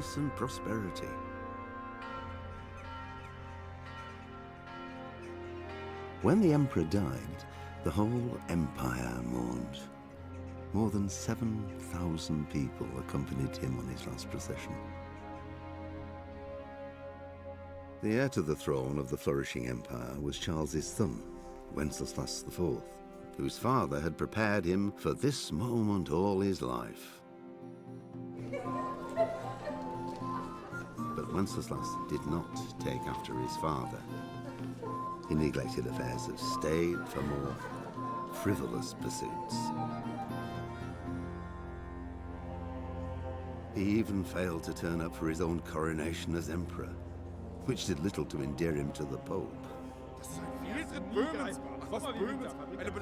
peace and prosperity. When the emperor died, the whole empire mourned. More than 7,000 people accompanied him on his last procession. The heir to the throne of the flourishing empire was Charles's son, Wenceslas IV, whose father had prepared him for this moment all his life. But Wenceslas did not take after his father. He neglected affairs of state for more frivolous pursuits. He even failed to turn up for his own coronation as emperor, which did little to endear him to the Pope.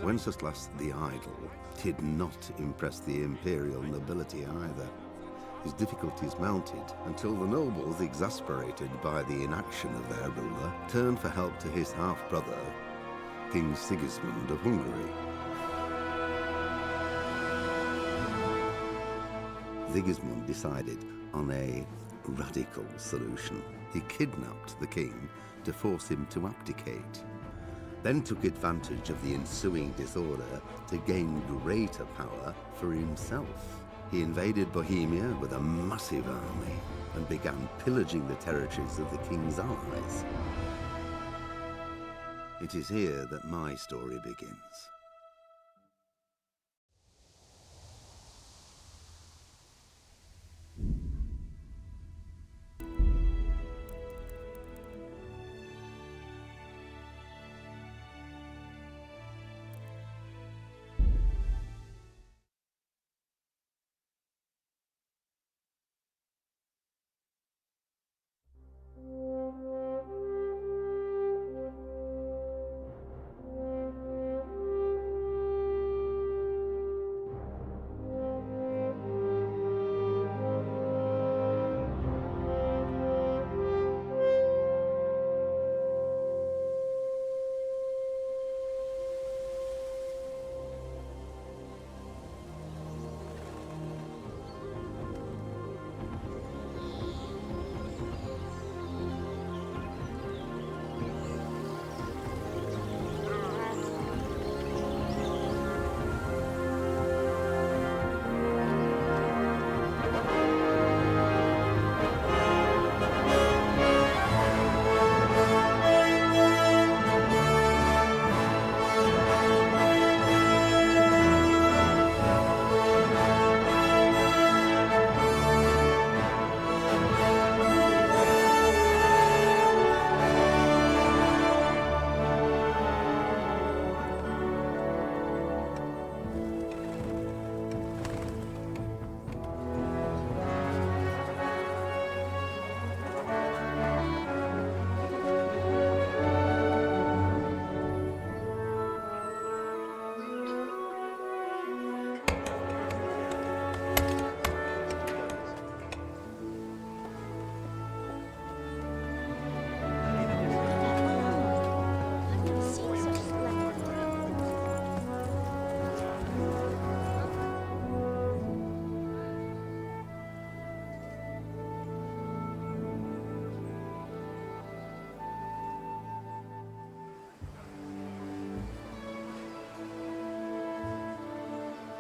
Wenceslas the Idle did not impress the imperial nobility either. His difficulties mounted until the nobles, exasperated by the inaction of their ruler, turned for help to his half-brother, King Sigismund of Hungary. Sigismund decided on a radical solution. He kidnapped the king to force him to abdicate, then took advantage of the ensuing disorder to gain greater power for himself. He invaded Bohemia with a massive army and began pillaging the territories of the king's allies. It is here that my story begins.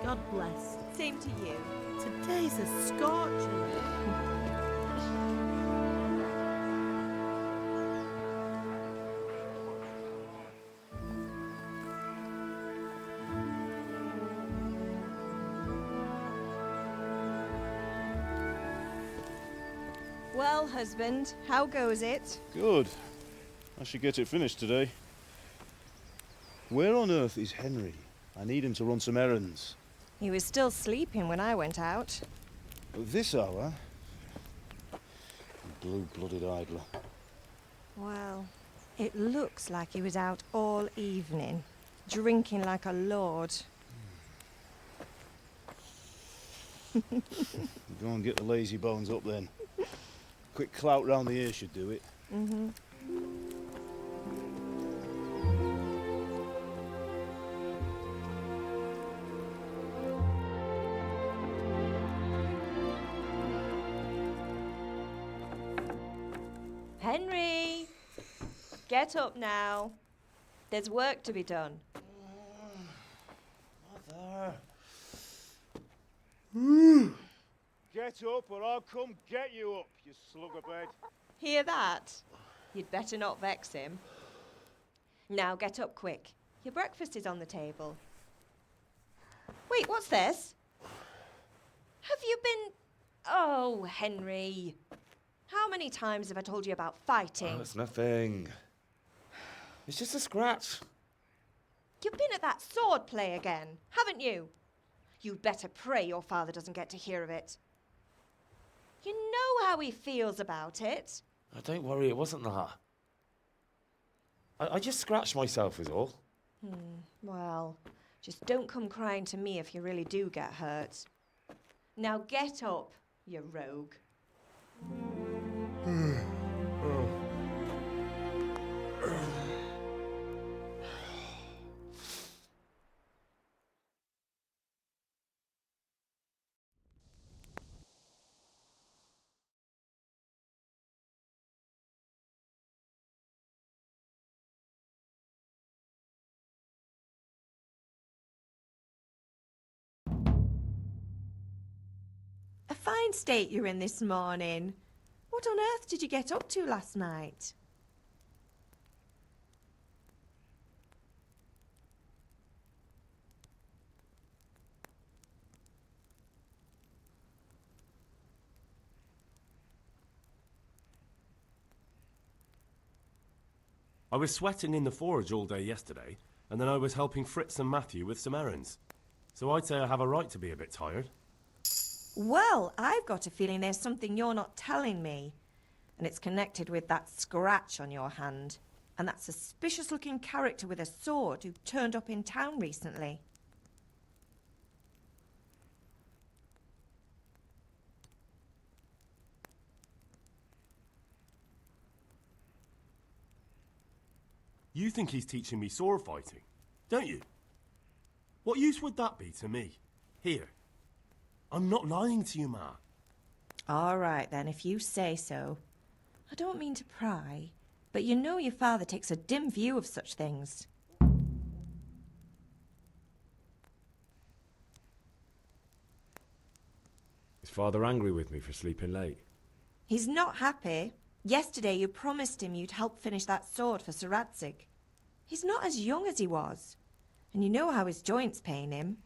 God bless. Same to you. Today's a scorcher. Well, husband, how goes it? Good. I should get it finished today. Where on earth is Henry? I need him to run some errands. He was still sleeping when I went out. At this hour? Blue-blooded idler. Well, it looks like he was out all evening, drinking like a lord. Go and get the lazy bones up then. Quick clout round the ear should do it. Mm-hmm. Henry! Get up now. There's work to be done. Mother. Get up or I'll come get you up, you slugabed. Hear that? You'd better not vex him. Now get up quick. Your breakfast is on the table. Wait, what's this? Have you been... Oh, Henry. How many times have I told you about fighting? Oh, it's nothing. It's just a scratch. You've been at that sword play again, haven't you? You'd better pray your father doesn't get to hear of it. You know how he feels about it. Oh, don't worry, it wasn't that. I just scratched myself is all. Well, just don't come crying to me if you really do get hurt. Now get up, you rogue. A fine state you're in this morning. What on earth did you get up to last night? I was sweating in the forge all day yesterday, and then I was helping Fritz and Matthew with some errands. So I'd say I have a right to be a bit tired. Well, I've got a feeling there's something you're not telling me. And it's connected with that scratch on your hand. And that suspicious-looking character with a sword who turned up in town recently. You think he's teaching me sword fighting, don't you? What use would that be to me? Here. I'm not lying to you, Ma. All right, then, if you say so. I don't mean to pry, but you know your father takes a dim view of such things. Is Father angry with me for sleeping late? He's not happy. Yesterday you promised him you'd help finish that sword for HSerasTV. He's not as young as he was, and you know how his joints pain him.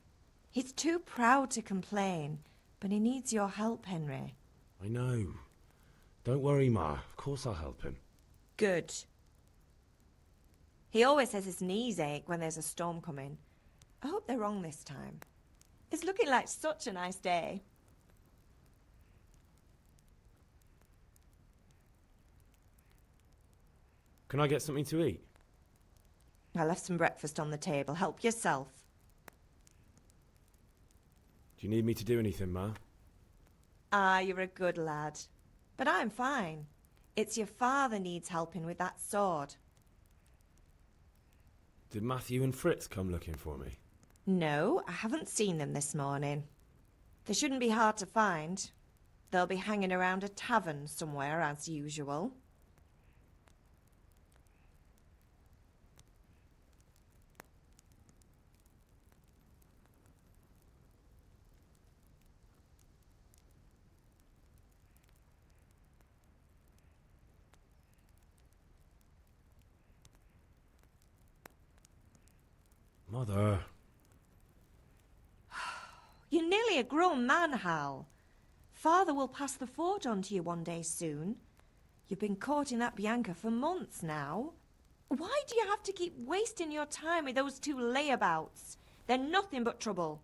He's too proud to complain, but he needs your help, Henry. I know. Don't worry, Ma. Of course I'll help him. Good. He always says his knees ache when there's a storm coming. I hope they're wrong this time. It's looking like such a nice day. Can I get something to eat? I left some breakfast on the table. Help yourself. Do you need me to do anything, Ma? Ah, you're a good lad. But I'm fine. It's your father needs helping with that sword. Did Matthew and Fritz come looking for me? No, I haven't seen them this morning. They shouldn't be hard to find. They'll be hanging around a tavern somewhere as usual. Mother. You're nearly a grown man, Hal. Father will pass the forge on to you one day soon. You've been courting that Bianca for months now. Why do you have to keep wasting your time with those two layabouts? They're nothing but trouble.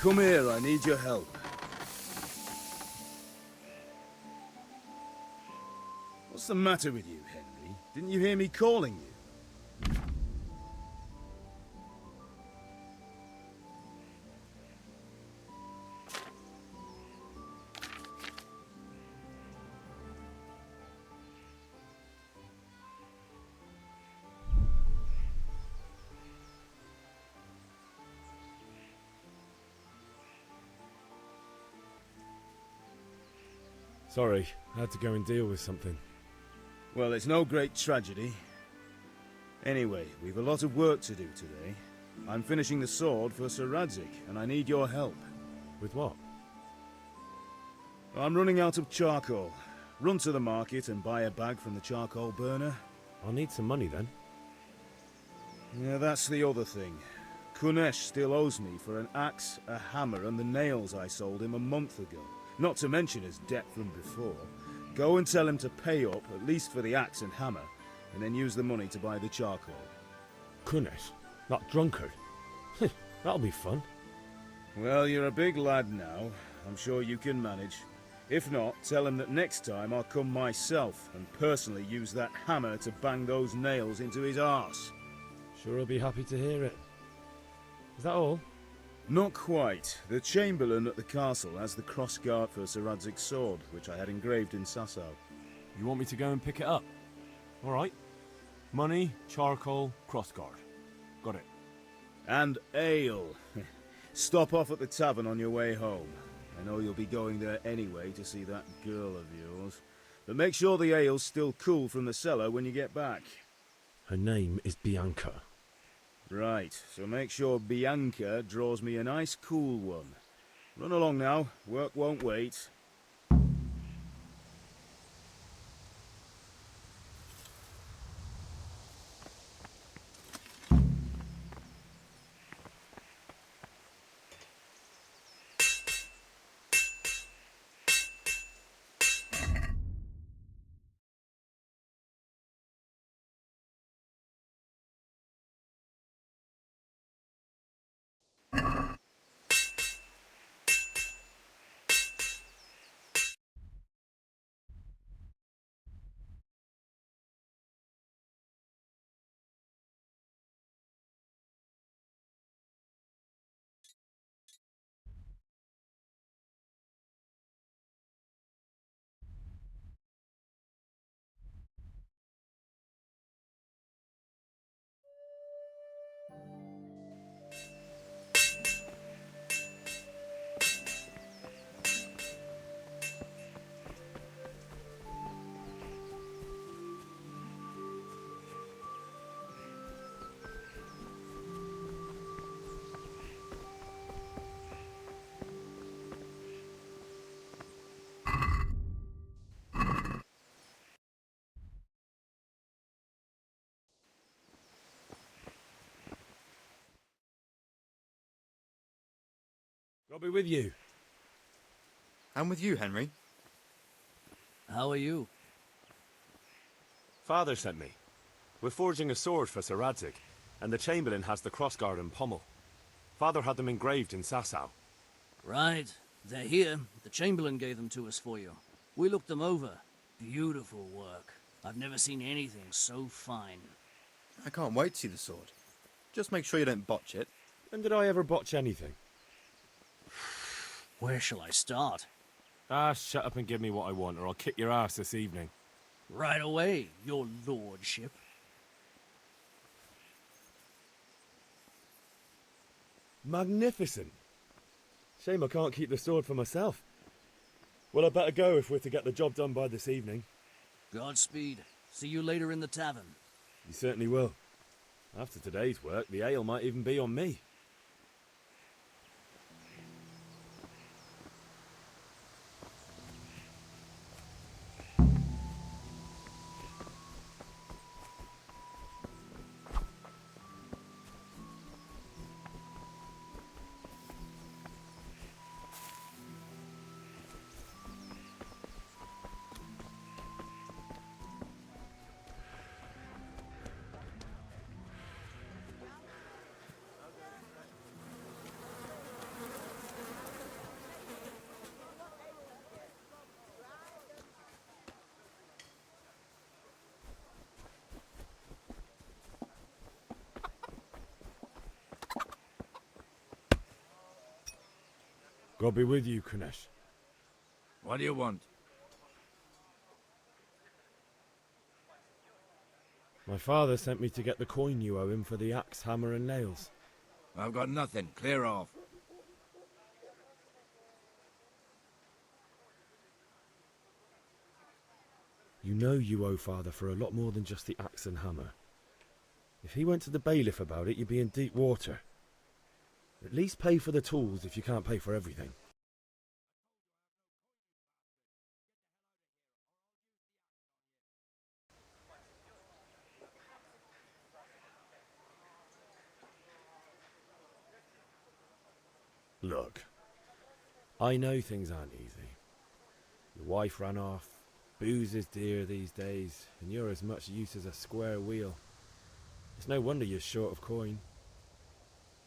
Come here, I need your help. What's the matter with you, Henry? Didn't you hear me calling you? Sorry, I had to go and deal with something. Well, it's no great tragedy. Anyway, we've a lot of work to do today. I'm finishing the sword for Sir Radzig, and I need your help. With what? I'm running out of charcoal. Run to the market and buy a bag from the charcoal burner. I'll need some money then. Yeah, that's the other thing. Kunesh still owes me for an axe, a hammer, and the nails I sold him a month ago. Not to mention his debt from before. Go and tell him to pay up, at least for the axe and hammer, and then use the money to buy the charcoal. Kunesh? That drunkard? That'll be fun. Well, you're a big lad now. I'm sure you can manage. If not, tell him that next time I'll come myself and personally use that hammer to bang those nails into his arse. Sure I'll be happy to hear it. Is that all? Not quite. The Chamberlain at the castle has the crossguard for Sir Radzig's sword, which I had engraved in Sasau. You want me to go and pick it up? All right. Money, charcoal, crossguard. Got it. And ale. Stop off at the tavern on your way home. I know you'll be going there anyway to see that girl of yours. But make sure the ale's still cool from the cellar when you get back. Her name is Bianca. Right, so make sure Bianca draws me a nice cool one. Run along now, work won't wait. I'll be with you. I'm with you, Henry. How are you? Father sent me. We're forging a sword for Sir Radzig, and the Chamberlain has the crossguard and pommel. Father had them engraved in Sasau. Right. They're here. The Chamberlain gave them to us for you. We looked them over. Beautiful work. I've never seen anything so fine. I can't wait to see the sword. Just make sure you don't botch it. When did I ever botch anything? Where shall I start? Ah, shut up and give me what I want, or I'll kick your ass this evening. Right away, your lordship. Magnificent. Shame I can't keep the sword for myself. Well, I better go if we're to get the job done by this evening. Godspeed. See you later in the tavern. You certainly will. After today's work, the ale might even be on me. God be with you, Kunesh. What do you want? My father sent me to get the coin you owe him for the axe, hammer and nails. I've got nothing. Clear off. You know you owe father for a lot more than just the axe and hammer. If he went to the bailiff about it, you'd be in deep water. At least pay for the tools if you can't pay for everything. Look, I know things aren't easy. Your wife ran off, booze is dear these days, and you're as much use as a square wheel. It's no wonder you're short of coin.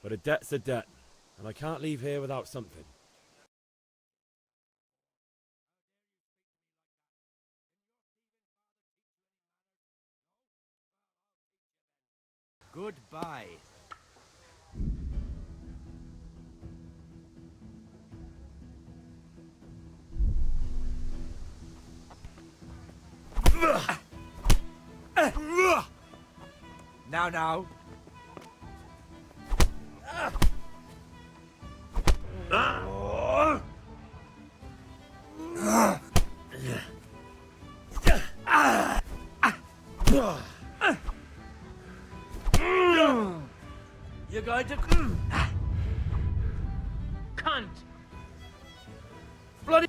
But a debt's a debt, and I can't leave here without something. Goodbye. Now. You're going to... Cunt! Bloody...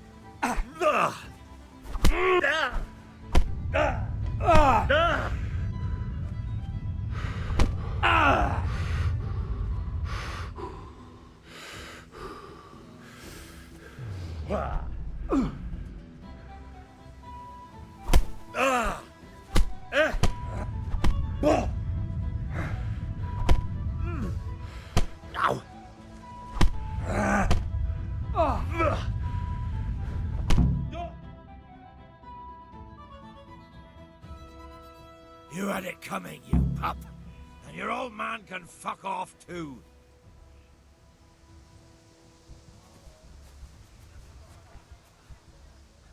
You had it coming, you pup. And your old man can fuck off too.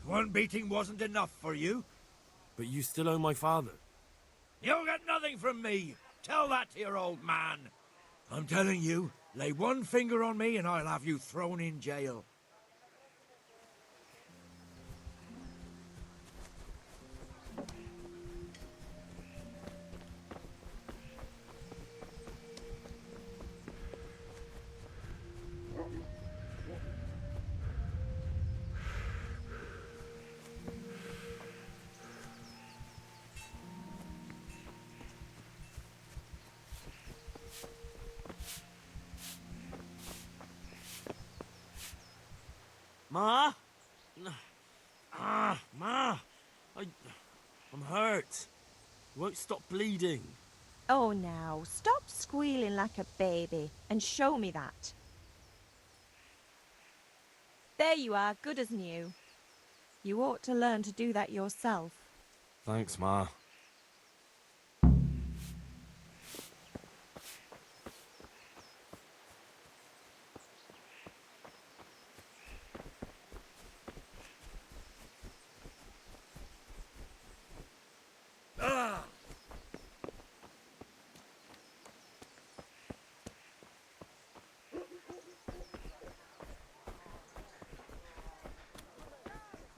One beating wasn't enough for you. But you still owe my father. You'll get nothing from me. Tell that to your old man. I'm telling you, lay one finger on me and I'll have you thrown in jail. Ma? Ma! I'm hurt. You won't stop bleeding. Oh, now, stop squealing like a baby and show me that. There you are, good as new. You ought to learn to do that yourself. Thanks, Ma.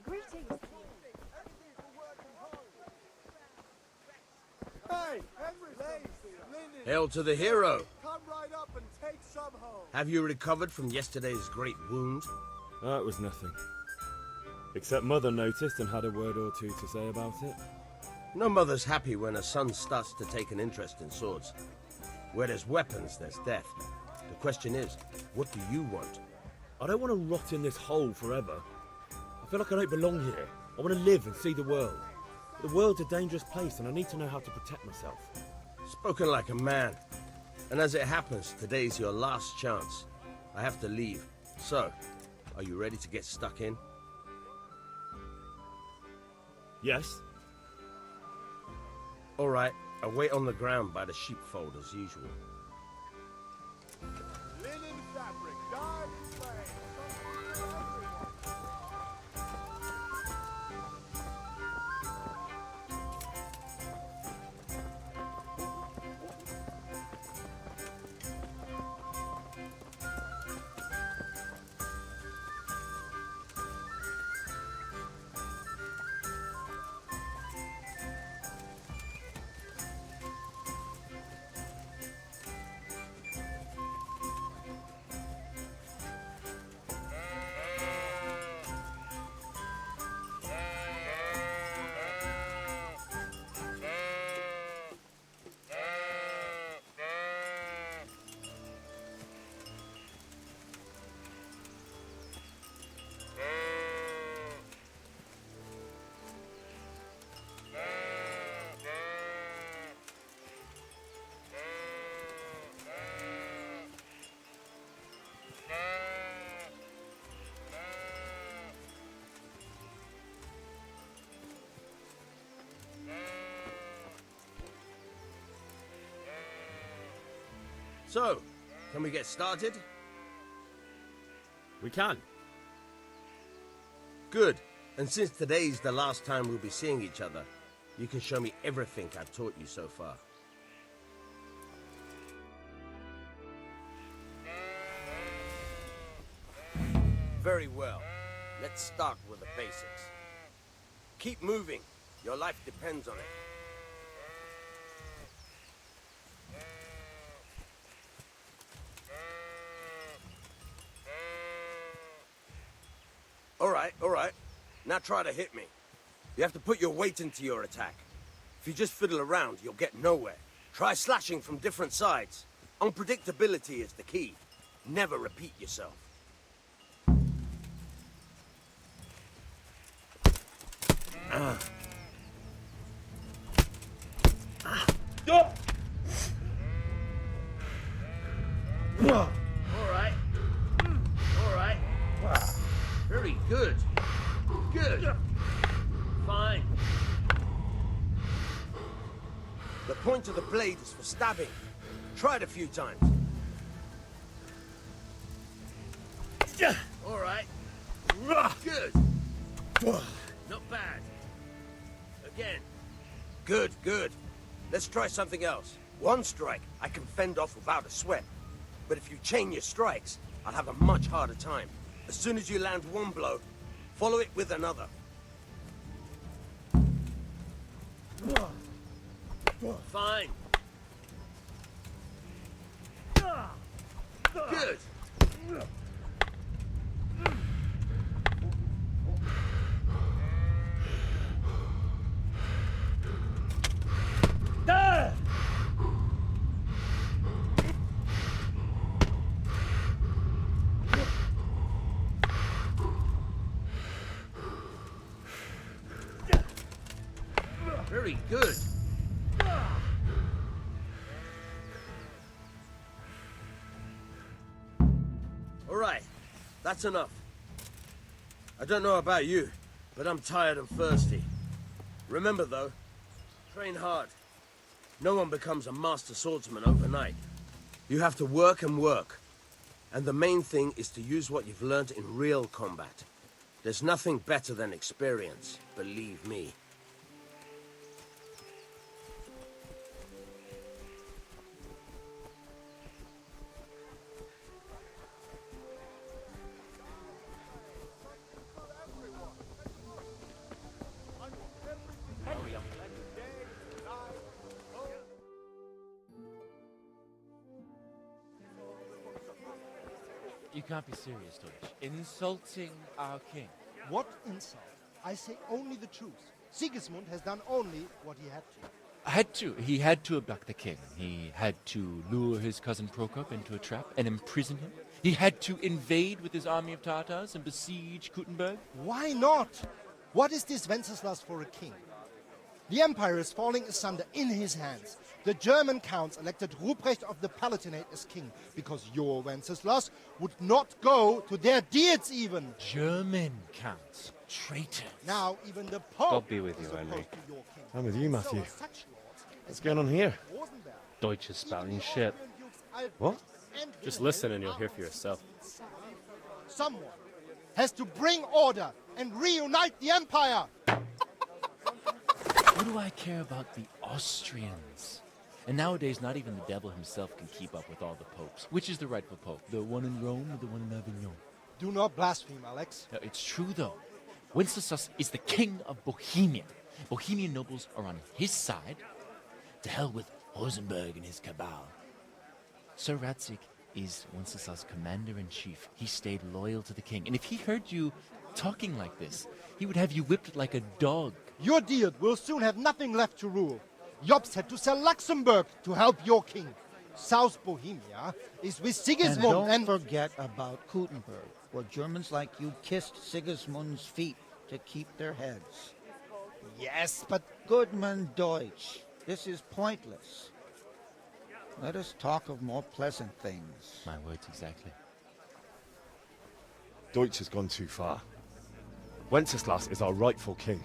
Greetings. Hey, everything! Hail to the hero! Come right up and take some home! Have you recovered from yesterday's great wound? That was nothing. Except Mother noticed and had a word or two to say about it. No mother's happy when a son starts to take an interest in swords. Where there's weapons, there's death. The question is, what do you want? I don't want to rot in this hole forever. I feel like I don't belong here. I want to live and see the world. The world's a dangerous place and I need to know how to protect myself. Spoken like a man. And as it happens, today's your last chance. I have to leave. So, are you ready to get stuck in? Yes? All right, I'll wait on the ground by the sheepfold as usual. Linen fabric, dyed in flame. So, can we get started? We can. Good. And since today's the last time we'll be seeing each other, you can show me everything I've taught you so far. Very well. Let's start with the basics. Keep moving. Your life depends on it. All right. Now try to hit me. You have to put your weight into your attack. If you just fiddle around, you'll get nowhere. Try slashing from different sides. Unpredictability is the key. Never repeat yourself. All right. Very good. Good. Fine. The point of the blade is for stabbing. Try it a few times. All right. Good. Not bad. Again. Good. Let's try something else. One strike I can fend off without a sweat. But if you chain your strikes, I'll have a much harder time. As soon as you land one blow, follow it with another. Fine. Good. Very good. All right, that's enough. I don't know about you, but I'm tired and thirsty. Remember though, train hard. No one becomes a master swordsman overnight. You have to work and work. And the main thing is to use what you've learned in real combat. There's nothing better than experience, believe me. You can't be serious, Deutsch. Insulting our king. What insult? I say only the truth. Sigismund has done only what he had to. He had to abduct the king. He had to lure his cousin Prokop into a trap and imprison him. He had to invade with his army of Tatars and besiege Kuttenberg. Why not? What is this Wenceslas for a king? The empire is falling asunder in his hands. The German counts elected Ruprecht of the Palatinate as king because your Wenceslas would not go to their deeds even. German counts. Traitors. Now even the Pope God be with you, is Henry. opposed to your king. I'm with you, Matthew. So such lords What's going on here? Rosenberg, Deutsch is spouting shit. What? Just listen and you'll hear for yourself. Someone has to bring order and reunite the empire. What do I care about the Austrians? And nowadays, not even the devil himself can keep up with all the popes. Which is the rightful pope? The one in Rome or the one in Avignon? Do not blaspheme, Alex. No, it's true, though. Wenceslas is the king of Bohemia. Bohemian nobles are on his side. To hell with Rosenberg and his cabal. Sir Ratzik is Wenceslas' commander-in-chief. He stayed loyal to the king. And if he heard you talking like this, he would have you whipped like a dog. Your deed will soon have nothing left to rule. Jobst had to sell Luxembourg to help your king. South Bohemia is with Sigismund and don't forget about Kuttenberg, where Germans like you kissed Sigismund's feet to keep their heads. Yes, but... Goodman Deutsch, this is pointless. Let us talk of more pleasant things. My words exactly. Deutsch has gone too far. Wenceslas is our rightful king.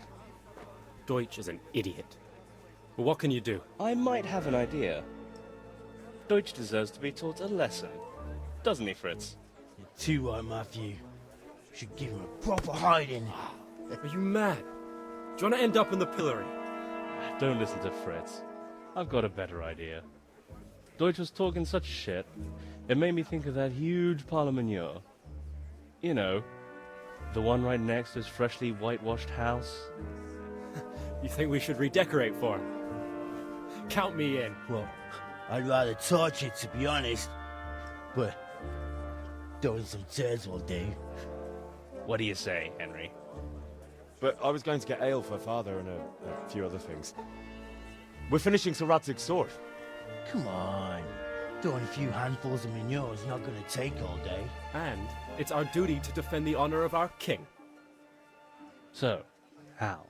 Deutsch is an idiot. But what can you do? I might have an idea. Deutsch deserves to be taught a lesson. Doesn't he, Fritz? You're too right, Matthew. Should give him a proper hiding. Are you mad? Do you want to end up in the pillory? Don't listen to Fritz. I've got a better idea. Deutsch was talking such shit, it made me think of that huge parliament. You know, the one right next to his freshly whitewashed house. You think we should redecorate for him? Count me in. Well, I'd rather torch it, to be honest. But throwing some turds will do. What do you say, Henry? But I was going to get ale for father and a few other things. We're finishing Sir Radzig's sword. Come on. Throwing a few handfuls of manure is not going to take all day. And it's our duty to defend the honor of our king. So, Hal,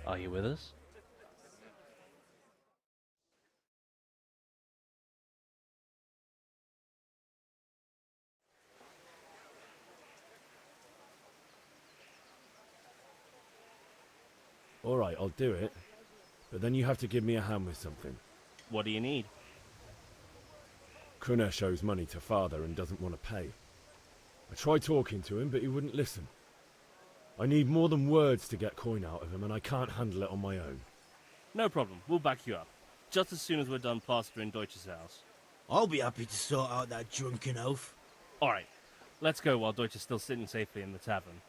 are you with us? All right, I'll do it. But then you have to give me a hand with something. What do you need? Kunesh owes money to father and doesn't want to pay. I tried talking to him, but he wouldn't listen. I need more than words to get coin out of him, and I can't handle it on my own. No problem, we'll back you up. Just as soon as we're done plastering Deutsch's house. I'll be happy to sort out that drunken oaf. Alright, let's go while Deutsch is still sitting safely in the tavern.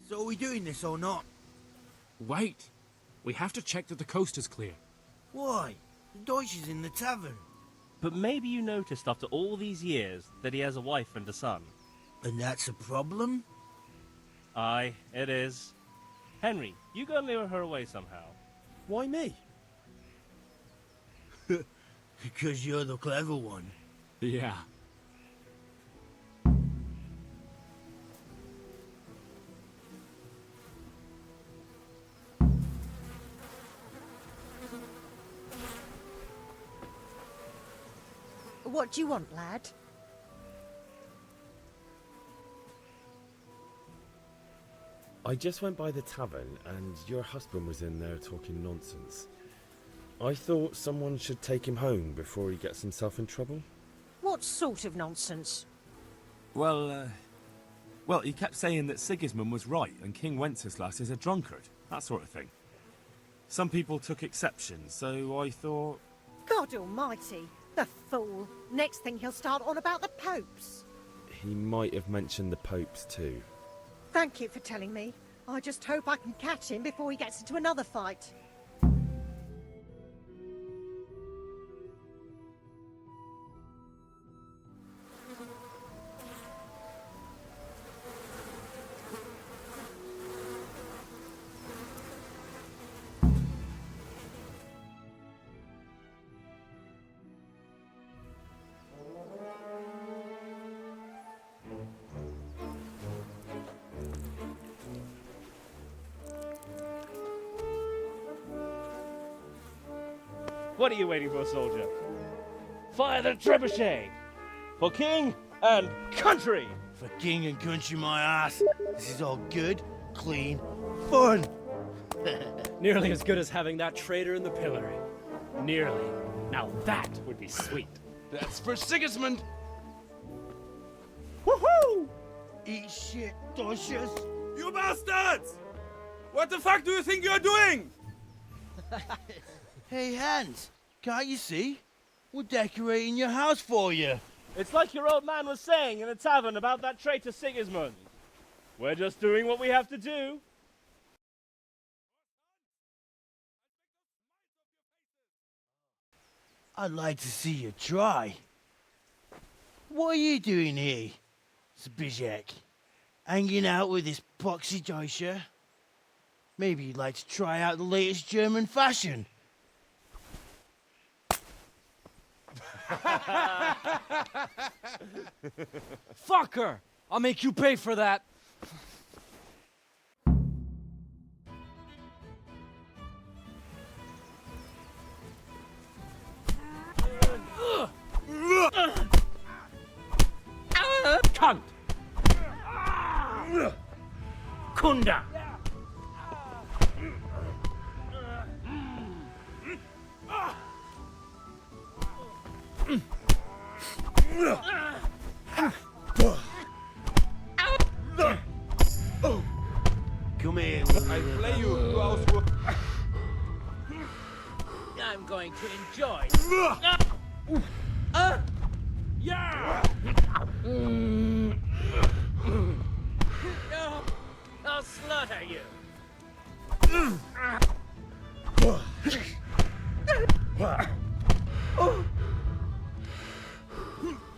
So are we doing this or not? Wait. We have to check that the coast is clear. Why? The Deutsch is in the tavern. But maybe you noticed after all these years that he has a wife and a son. And that's a problem? Aye, it is. Henry, you go and lure her away somehow. Why me? Because you're the clever one. Yeah. What do you want, lad? I just went by the tavern and your husband was in there talking nonsense. I thought someone should take him home before he gets himself in trouble. What sort of nonsense? Well, he kept saying that Sigismund was right and King Wenceslas is a drunkard, that sort of thing. Some people took exception, so I thought... God almighty, the fool. Next thing he'll start on about the popes. He might have mentioned the popes too. Thank you for telling me. I just hope I can catch him before he gets into another fight. What are you waiting for, soldier? Fire the trebuchet! For king and country! For king and country, my ass. This is all good, clean, fun. Nearly as good as having that traitor in the pillory. Nearly. Now that would be sweet. That's for Sigismund. Woohoo! Eat shit, Deutsches. You bastards! What the fuck do you think you're doing? Hey, Hans, can't you see? We're decorating your house for you. It's like your old man was saying in the tavern about that traitor Sigismund. We're just doing what we have to do. I'd like to see you try. What are you doing here, Zbigniew? Hanging out with this poxy Deutscher? Maybe you'd like to try out the latest German fashion. Fucker! I'll make you pay for that. Cunt! Kunda! Come here, I play you to housework. I'm going to enjoy. Yeah! No, I'll slaughter you.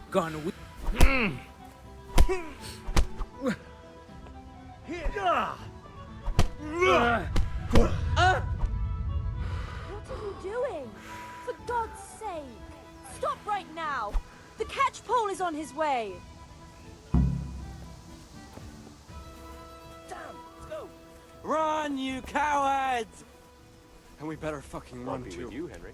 Gone away. What are you doing? For God's sake! Stop right now! The catch pole is on his way! Damn, let's go. Run, you cowards! And we better fucking run too. With you, Henry.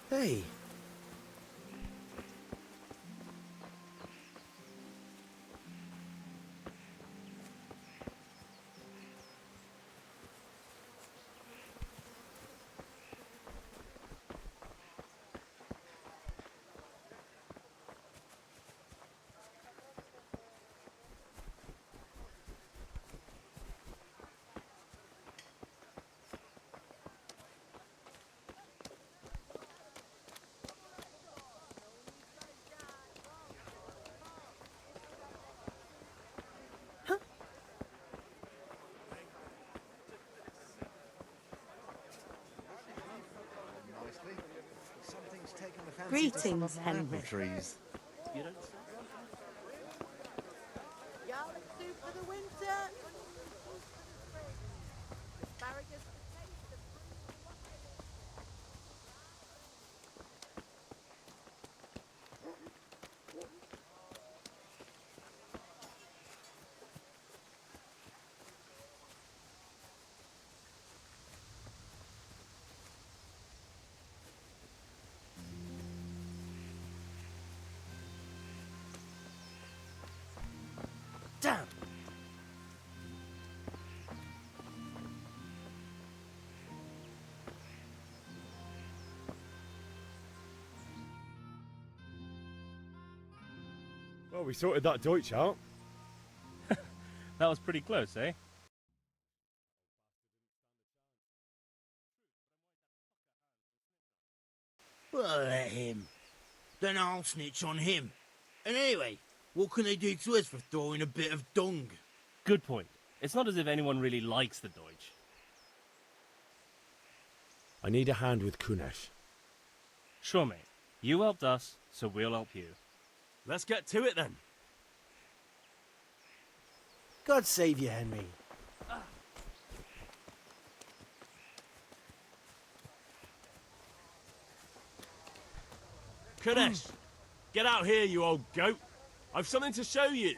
Hey. Greetings, Henry. Trees. Garlic soup for the winter. Asparagus. Damn! Well, we sorted that Deutsch out. That was pretty close, eh? Well, let him. Then I'll snitch on him. And anyway, what can they do to us for throwing a bit of dung? Good point. It's not as if anyone really likes the Deutsch. I need a hand with Kunesh. Sure, mate. You helped us, so we'll help you. Let's get to it then. God save you, Henry. Kadesh, get out here, you old goat. I've something to show you.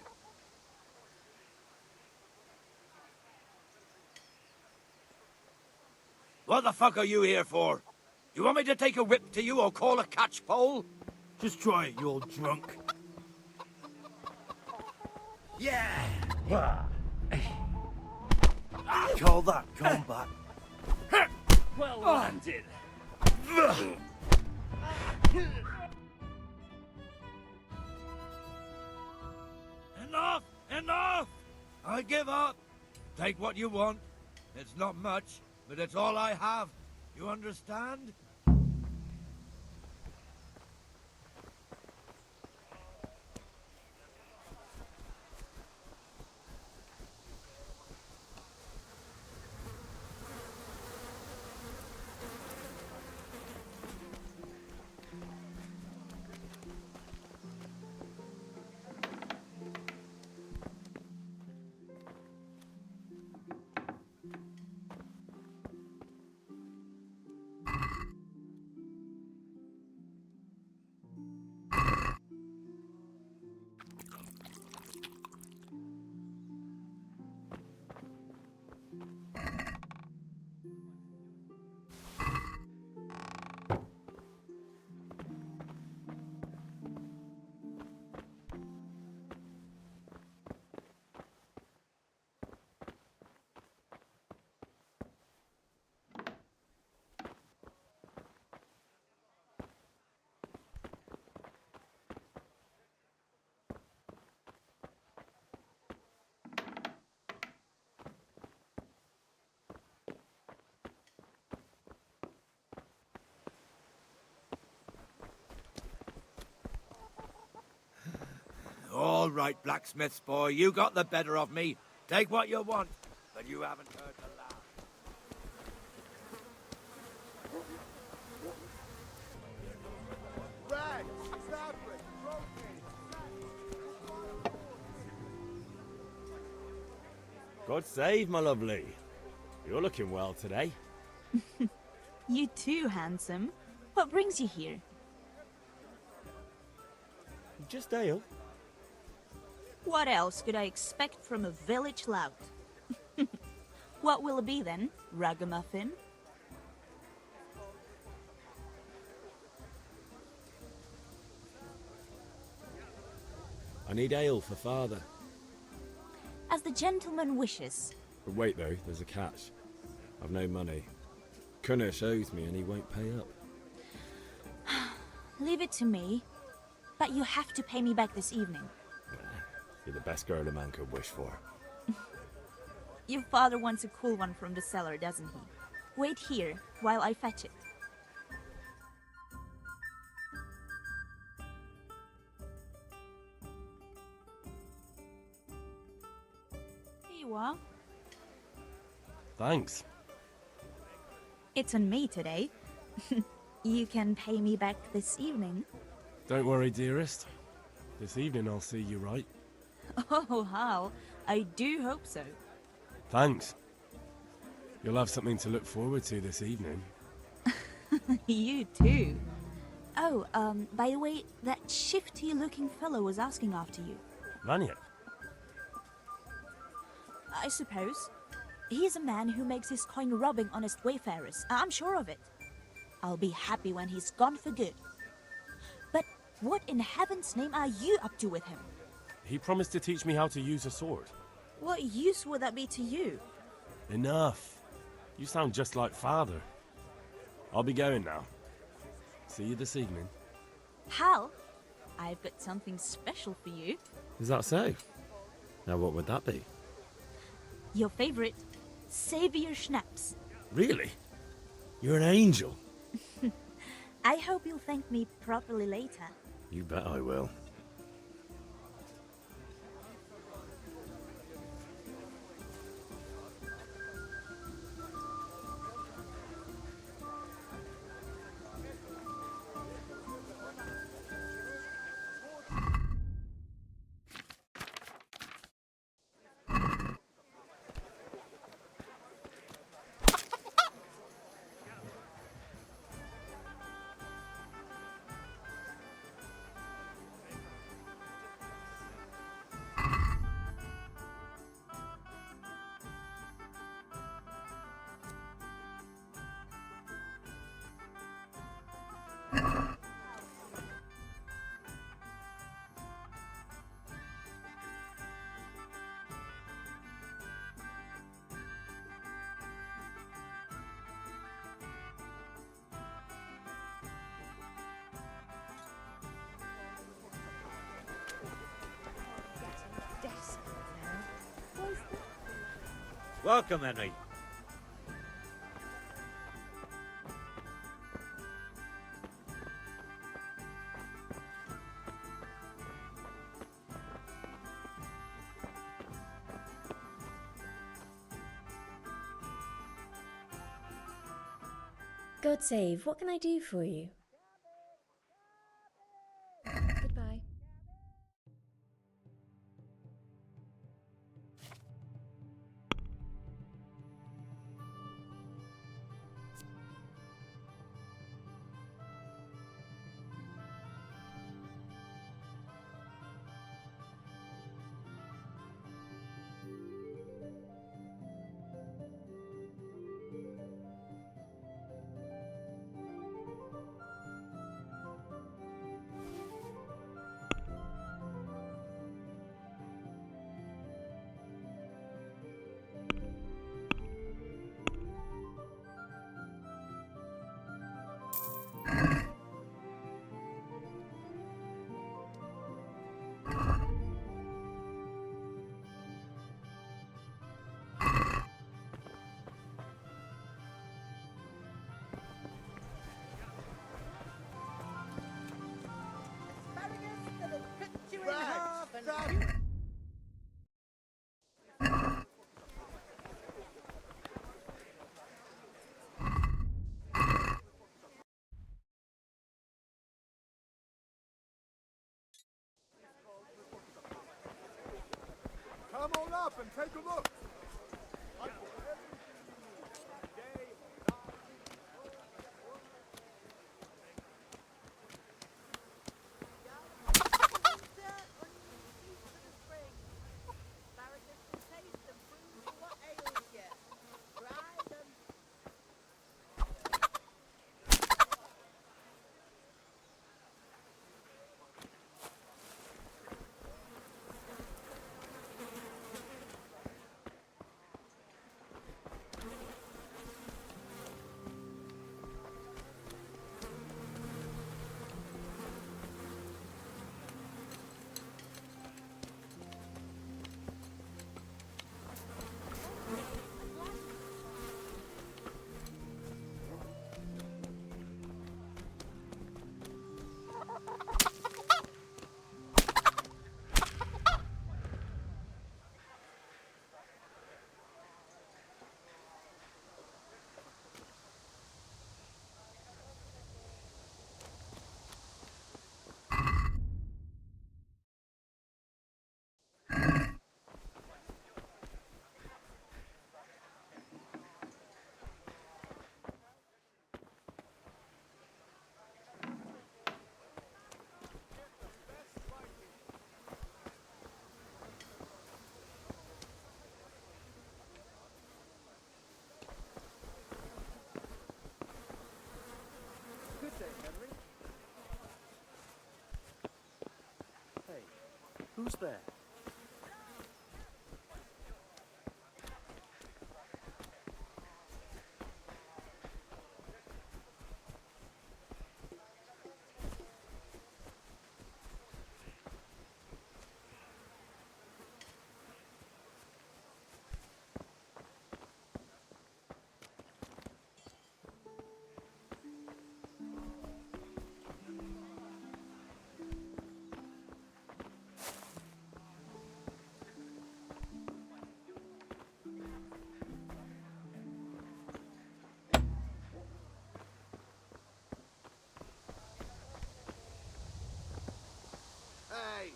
What the fuck are you here for? You want me to take a whip to you or call a catch pole? Just try it, you old drunk. Yeah! Call that combat. Well landed. Enough! Enough! I give up. Take what you want. It's not much, but it's all I have. You understand? right, blacksmith's boy. You got the better of me. Take what you want, but you haven't heard the last. God save, my lovely. You're looking well today. You too, handsome. What brings you here? Just ale. What else could I expect from a village lout? What will it be then, ragamuffin? I need ale for father. As the gentleman wishes. But wait though, there's a catch. I've no money. Kunnish owes me and he won't pay up. Leave it to me. But you have to pay me back this evening. You're the best girl a man could wish for. Your father wants a cool one from the cellar, doesn't he? Wait here while I fetch it. Here you are. Thanks. It's on me today. You can pay me back this evening. Don't worry, dearest. This evening I'll see you right. Oh, how? I do hope so. Thanks. You'll have something to look forward to this evening. You too. Oh, by the way, that shifty-looking fellow was asking after you. Vanya? I suppose. He's a man who makes his coin robbing honest wayfarers. I'm sure of it. I'll be happy when he's gone for good. But what in heaven's name are you up to with him? He promised to teach me how to use a sword. What use would that be to you? Enough. You sound just like father. I'll be going now. See you this evening. Hal, I've got something special for you. Is that so? Now what would that be? Your favorite, Savior Schnapps. Really? You're an angel. I hope you'll thank me properly later. You bet I will. Welcome, Henry. God save, what can I do for you? Goodbye. Come on up and take a look. Who's there? Hey!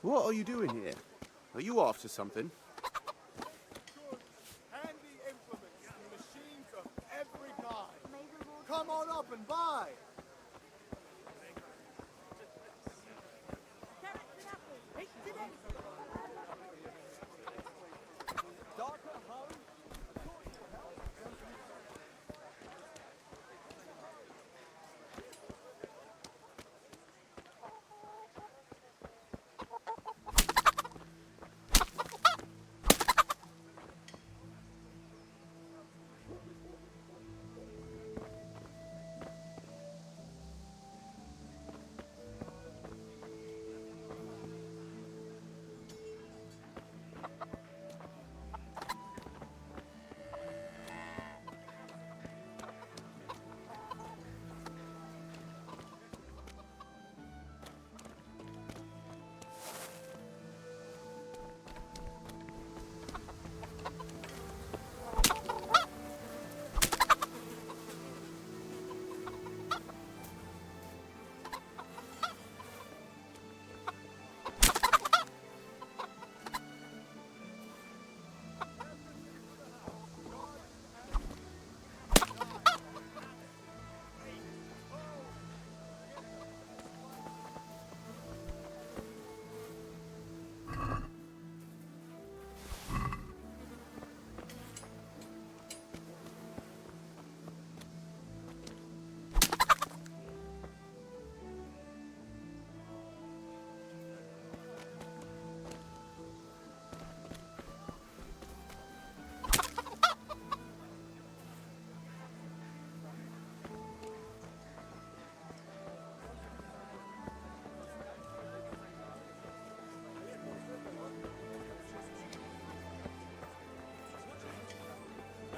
What are you doing here? Are you after something? Handy implements and machines of every kind. Come on up and buy.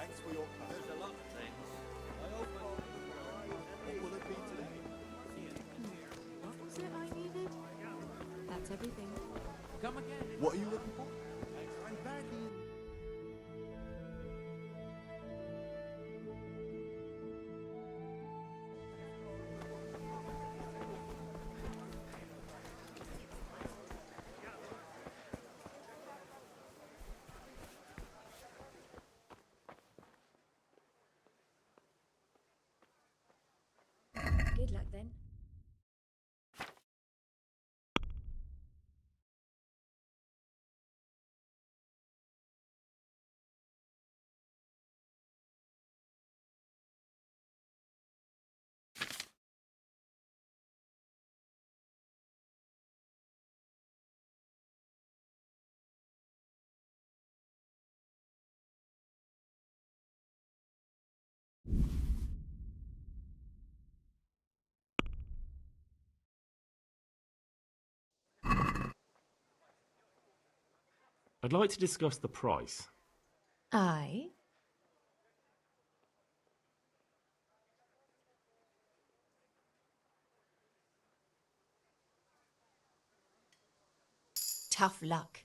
Thanks for your company. There's a lot of things. What will it be today? What was it I needed? That's everything. Come again. What are you looking for? I'm badly. Good luck then. I'd like to discuss the price. Aye. Tough luck.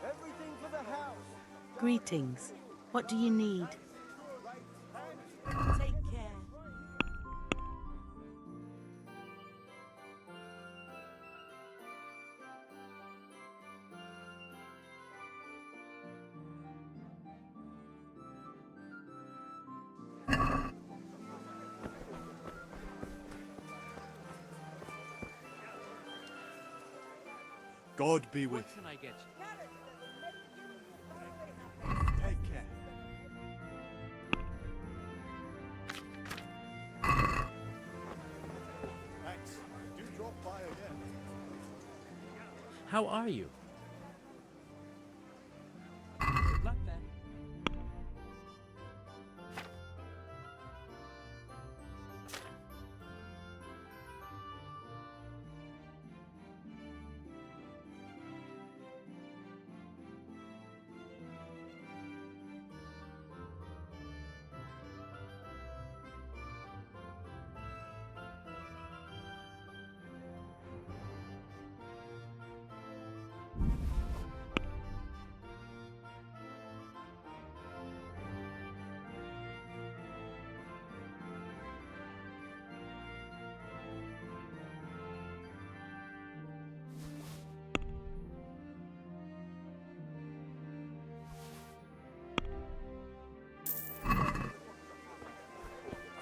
Everything for the house. Greetings. What do you need? Take care. God be with What can I get you? you. Take care. Thanks. Do drop by again. How are you? Good luck then.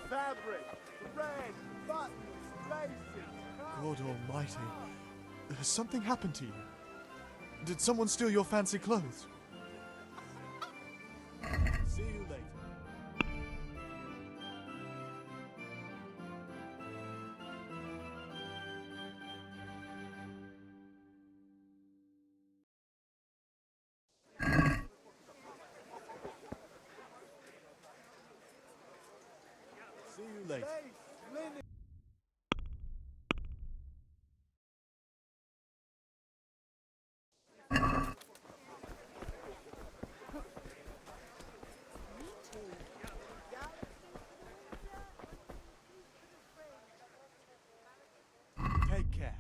Fabric, thread, buttons, laces. God almighty. Has something happened to you? Did someone steal your fancy clothes? See you later. See you later. Take care.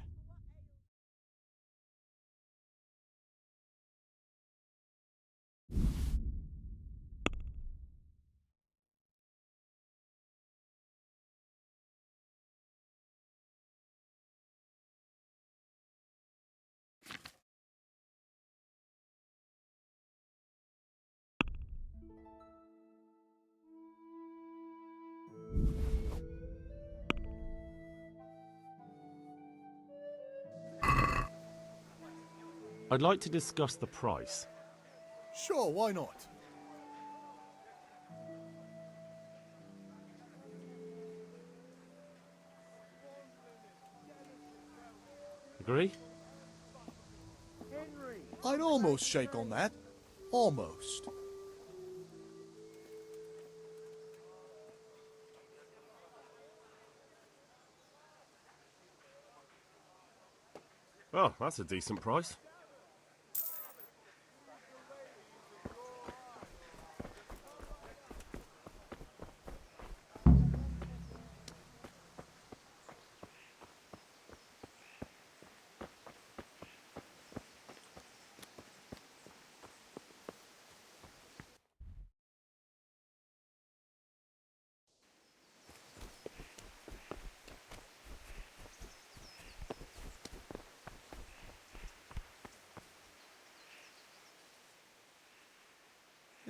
I'd like to discuss the price. Sure, why not? Agree? I'd almost shake on that. Almost. Oh, that's a decent price.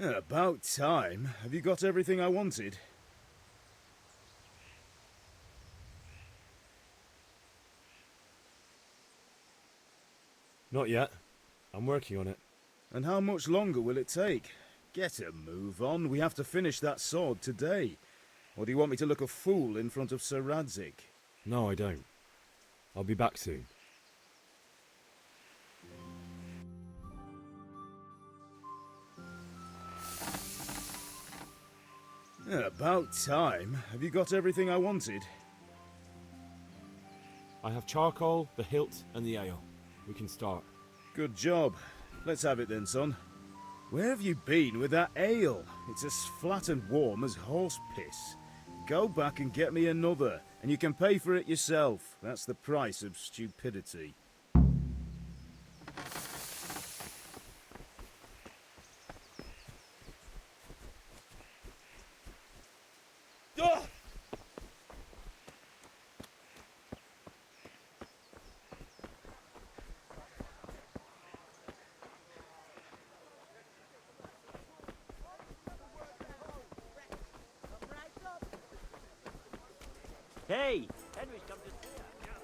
Yeah, about time. Have you got everything I wanted? Not yet. I'm working on it. And how much longer will it take? Get a move on. We have to finish that sword today. Or do you want me to look a fool in front of Sir Radzik? No, I don't. I'll be back soon. Yeah, about time. Have you got everything I wanted? I have charcoal, the hilt, and the ale. We can start. Good job. Let's have it then, son. Where have you been with that ale? It's as flat and warm as horse piss. Go back and get me another, and you can pay for it yourself. That's the price of stupidity. Hey, Henry's come to see us.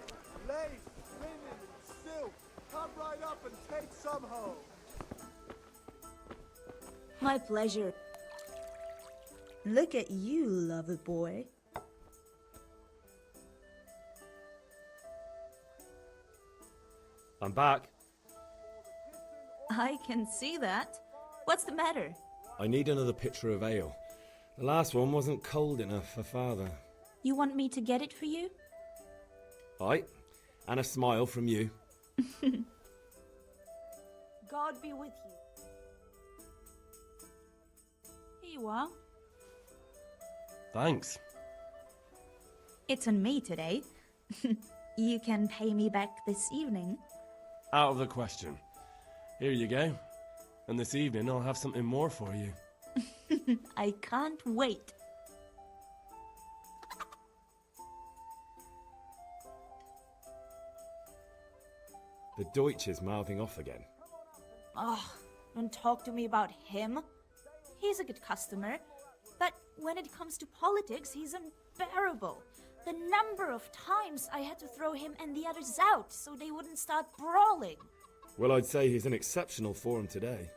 Lace, linen, and silk. Come right up and take some home. My pleasure. Look at you, lover boy. I'm back. I can see that. What's the matter? I need another pitcher of ale. The last one wasn't cold enough for father. You want me to get it for you? Aye, and a smile from you. God be with you. Here you are. Thanks. It's on me today. You can pay me back this evening. Out of the question. Here you go. And this evening I'll have something more for you. I can't wait. The Deutsch is mouthing off again. Oh, don't talk to me about him. He's a good customer. But when it comes to politics, he's unbearable. The number of times I had to throw him and the others out so they wouldn't start brawling. Well, I'd say he's in exceptional form today.